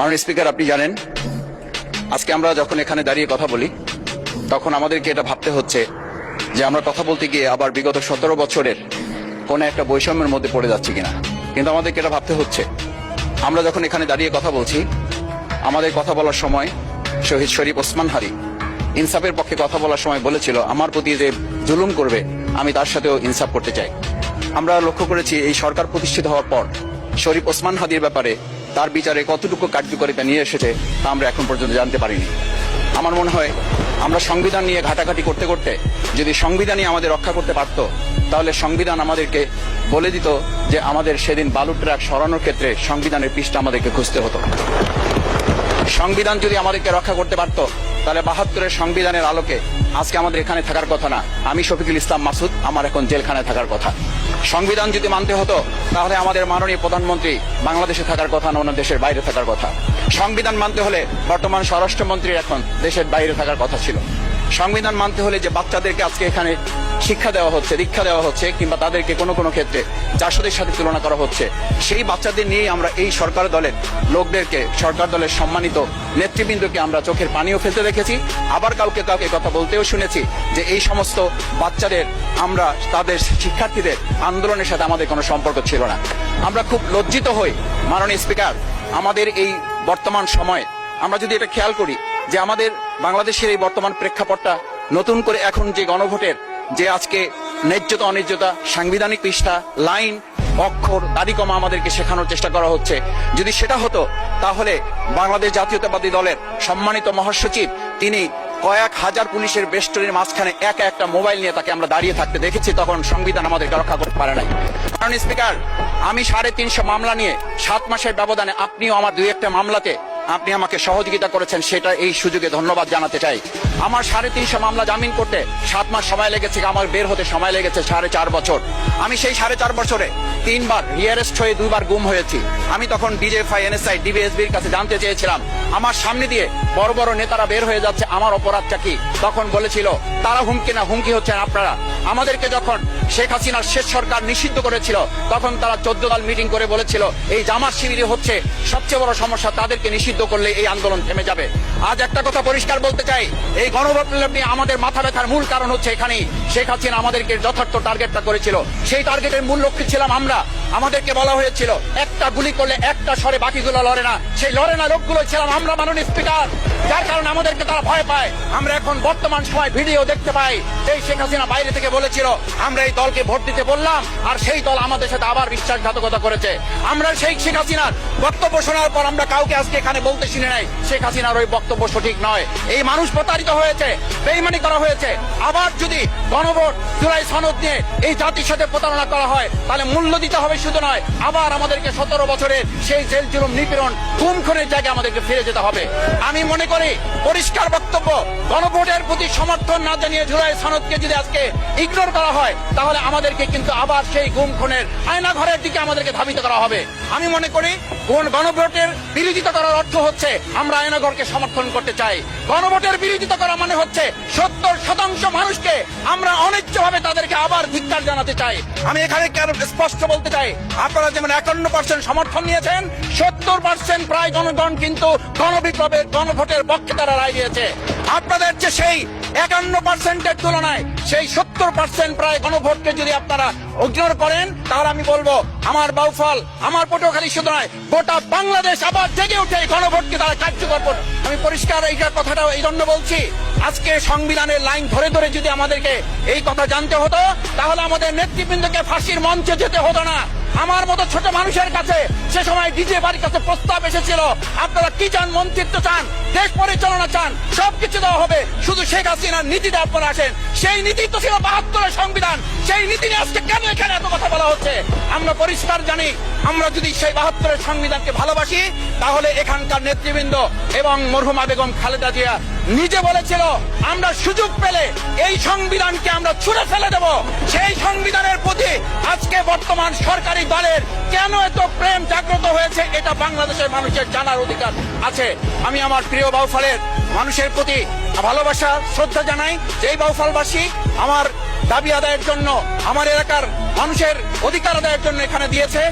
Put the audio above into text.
মাননীয় স্পিকার, আপনি জানেন আজকে আমরা যখন এখানে দাঁড়িয়ে কথা বলি তখন আমাদেরকে এটা ভাবতে হচ্ছে যে আমরা কথা বলতে গিয়ে আবার বিগত 17 বছরের কোন একটা বৈষম্যের মধ্যে পড়ে যাচ্ছি কিনা। কিন্তু আমাদেরকে এটা ভাবতে হচ্ছে, আমরা যখন এখানে দাঁড়িয়ে কথা বলছি, আমাদের কথা বলার সময় শহীদ শরীফ ওসমান হাদি ইনসাফের পক্ষে কথা বলার সময় বলেছিল, আমার প্রতি যে জুলুম করবে আমি তার সাথেও ইনসাফ করতে চাই। আমরা লক্ষ্য করেছি এই সরকার প্রতিষ্ঠিত হওয়ার পর শরীফ ওসমান হাদির ব্যাপারে তার বিচারে কতটুকু কার্যকারিতা নিয়ে এসেছে তা আমরা এখন পর্যন্ত জানতে পারিনি। আমার মনে হয় আমরা সংবিধান নিয়ে ঘাটাঘাটি করতে করতে যদি সংবিধানই আমাদের রক্ষা করতে পারত, তাহলে সংবিধান আমাদেরকে বলে দিত যে আমাদের সেদিন বালু ট্রাক সরানোর ক্ষেত্রে সংবিধানের পৃষ্ঠা আমাদেরকে খুঁজতে হতো। সংবিধান যদি আমাদেরকে রক্ষা করতে পারত, তাহলে 72-এর সংবিধানের আলোকে আজকে আমাদের এখানে থাকার কথা না, আমি শফিকুল ইসলাম মাসুদ আমার এখন জেলখানায় থাকার কথা। সংবিধান যদি মানতে হতো, তাহলে আমাদের মাননীয় প্রধানমন্ত্রী বাংলাদেশে থাকার কথা না, অন্য দেশের বাইরে থাকার কথা। সংবিধান মানতে হলে বর্তমান স্বরাষ্ট্রমন্ত্রীর এখন দেশের বাইরে থাকার কথা ছিল। সংবিধান মানতে হলে যে বাচ্চাদেরকে আজকে এখানে শিক্ষা দেওয়া হচ্ছে, দীক্ষা দেওয়া হচ্ছে, কিংবা তাদেরকে কোনো কোনো ক্ষেত্রে জাসদের সাথে তুলনা করা হচ্ছে, সেই বাচ্চাদের নিয়েই আমরা এই সরকার দলের লোকদেরকে, সরকার দলের সম্মানিত নেতৃবৃন্দকে আমরা চোখের পানিও ফেলতে দেখেছি। আবার কাউকে কাউকে কথা বলতেও শুনেছি যে এই সমস্ত বাচ্চাদের, আমরা তাদের শিক্ষার্থীদের আন্দোলনের সাথে আমাদের কোনো সম্পর্ক ছিল না। আমরা খুব লজ্জিত হই মাননীয় স্পিকার, আমাদের এই বর্তমান সময়ে আমরা যদি এটা খেয়াল করি যে আমাদের বাংলাদেশের এই বর্তমান প্রেক্ষাপটটা নতুন করে এখন যে গণভোটের যে আজকে ন্যায্যতা অন্যায্যতা, সাংবিধানিক পৃষ্ঠা, লাইন, অক্ষর, দাড়িকমা আমাদেরকে শেখানোর চেষ্টা করা হচ্ছে, যদি সেটা হতো তাহলে বাংলাদেশ জাতীয়তাবাদী দলের সম্মানিত মহাসচিব তিনি কয়েক হাজার পুলিশের বেষ্টনীর মাঝখানে একা একটা মোবাইল নিয়ে তাকে আমরা দাঁড়িয়ে থাকতে দেখেছি, তখন সংবিধান আমাদেরকে রক্ষা করতে পারে নাই। কারণ স্পিকার, আমি 350 মামলা নিয়ে 7 মাসের ব্যবধানে, আপনিও আমার 2-1টা মামলাতে আপনি আমাকে সহযোগিতা করেছেন, সেটা এই সুযোগে ধন্যবাদ জানাতে চাই। আমার 350 মামলা জামিন করতে 7 মাস সময় লেগেছে, আমার বের হতে সময় লেগেছে 4.5 বছর। আমি সেই 4.5 বছরে 3 বার রিয়ারেস্ট হয়ে 2 বার গুম হয়েছি। আমি তখন ডিজিএফআই, এনএসআই, ডিবিএসবির কাছে জানতে চেয়েছিলাম, আমার সামনে দিয়ে বড় বড় নেতারা বের হয়ে যাচ্ছে, আমার অপরাধটা কি? তখন বলেছিল তারা হুমকি না, হুমকি হচ্ছেন আপনারা। আমাদেরকে যখন শেখ হাসিনার শেষ সরকার নিষিদ্ধ করেছিল, তখন তারা 14 দল মিটিং করে বলেছিল এই জামাত শিবির হচ্ছে সবচেয়ে বড় সমস্যা, তাদেরকে নিষিদ্ধ করলে এই আন্দোলন থেমে যাবে। আজ একটা কথা পরিষ্কার বলতে চাই, এই গণভোট নিয়ে আমাদের মাথা ব্যথার মূল কারণ হচ্ছে এখানেই শেখ হাসিনা আমাদেরকে যথার্থ টার্গেটটা করেছিল। সেই টার্গেটের মূল লক্ষ্য ছিলাম আমরা। আমাদেরকে বলা হয়েছিল একটা গুলি করলে একটা সরে বাকিগুলো লড়ে না, সেই লড়ে না লোকগুলো ছিলাম আমরা মাননীয় স্পিকার, যার কারণে আমাদেরকে তারা ভয় পায়। আমরা এখন বর্তমান সময় ভিডিও দেখতে পাই, এই শেখ হাসিনা বাইরে থেকে বলেছিল আমরা এই দলকে ভোট দিতে বললাম, আর সেই দল আমাদের সাথে আবার বিশ্বাসঘাতকতা করেছে। আমরা সেই শেখ হাসিনার বক্তব্য শোনার পর আমরা কাউকে আজকে এখানে বলতে শুনে নাই শেখ হাসিনার ওই বক্তব্য সঠিক নয়, এই মানুষ প্রতারিত হয়েছে, বেইমানি করা হয়েছে। আবার যদি গণভোট, জুলাই সনদ নিয়ে এই জাতির সাথে প্রতারণা করা হয়, তাহলে মূল্য দিতে হবে শুধু নয়, আবার আমাদেরকে 17 বছরের সেই জেল জুলুম, নিপীড়ন, খুন খুনের জায়গায় আমাদেরকে ফিরে যেতে হবে। আমি মনে করি পরিষ্কার বক্তব্য, গণভোটের প্রতি সমর্থন না জানিয়ে জুলাই সনদকে যদি আজকে ইগনোর করা হয়, তাহলে আমাদেরকে কিন্তু আবার সেই গুম খুনের আয়না ঘরের দিকে আমাদেরকে ধাবিত করা হবে। আমি মনে করি গণভোটের বিরোধিতা করার অর্থ হচ্ছে আমরা আয়নাঘরকে সমর্থন করতে চাই। গণভোটের বিরোধিতা করা মানে হচ্ছে 70% মানুষকে আমরা অনিচ্ছভাবে তাদেরকে আবার ধিক্কার জানাতে চাই। আমি এখানে স্পষ্ট বলতে চাই, আপনারা যেমন 51% সমর্থন নিয়েছেন, 70% প্রায় জনগণ কিন্তু গণবিপ্লবের, গণভোটের পক্ষে তারা রায় দিয়েছে। আপনাদের যে সেই 51%-এর তুলনায় সেই 70% প্রায় গণভোটকে যদি আপনারা ইগনোর করেন, তাহলে আমি বলবো আমার বাউফল, আমার পটুয়াখালী শুধু নয়, গোটা বাংলাদেশ আবার জেগে উঠে গণভোটকে তারা কার্যকর করবে। আমি পরিষ্কার এই কথাটা এই জন্য বলছি, আজকে সংবিধানের লাইন ধরে ধরে যদি আমাদেরকে এই কথা জানতে হতো, তাহলে আমাদের নেতৃবৃন্দকে ফাঁসির মঞ্চে যেতে হতো না। আমার মতো ছোট মানুষের কাছে সে সময় ডিজিএফআইয়ের কাছে প্রস্তাব এসেছিল, আপনারা কি চান? মন্ত্রিত্ব চান, দেশ পরিচালনা চান, সবকিছু দেওয়া হবে, শুধু শেখ হাসিনার নীতিতে আপনারা আসেন। সেই নীতি তো ছিল 72-এর সংবিধান, সেই নীতি নিয়ে আজকে কেন এখানে এত কথা বলা হচ্ছে? আমরা পরিষ্কার জানি, আমরা যদি সেই 72-এর সংবিধানকে ভালোবাসি, তাহলে এখানকার নেতৃবৃন্দ এবং মরহুমা বেগম খালেদা জিয়া নিজে বলেছিল আমরা সুযোগ পেলে এই সংবিধানকে আমরা ছুঁড়ে ফেলে দেব। সেই সংবিধানের প্রতি আজকে বর্তমান সরকারি দলের কেন এত প্রেম জাগ্রত হয়েছে, এটা বাংলাদেশের মানুষের জানার অধিকার আছে। আমি আমার প্রিয় বাউফলের মানুষের প্রতি ভালোবাসা, শ্রদ্ধা জানাই। যেই বাউফলবাসী আমার দাবি আদায়ের জন্য, আমার এলাকার মানুষের অধিকার আদায়ের জন্য এখানে দিয়েছে,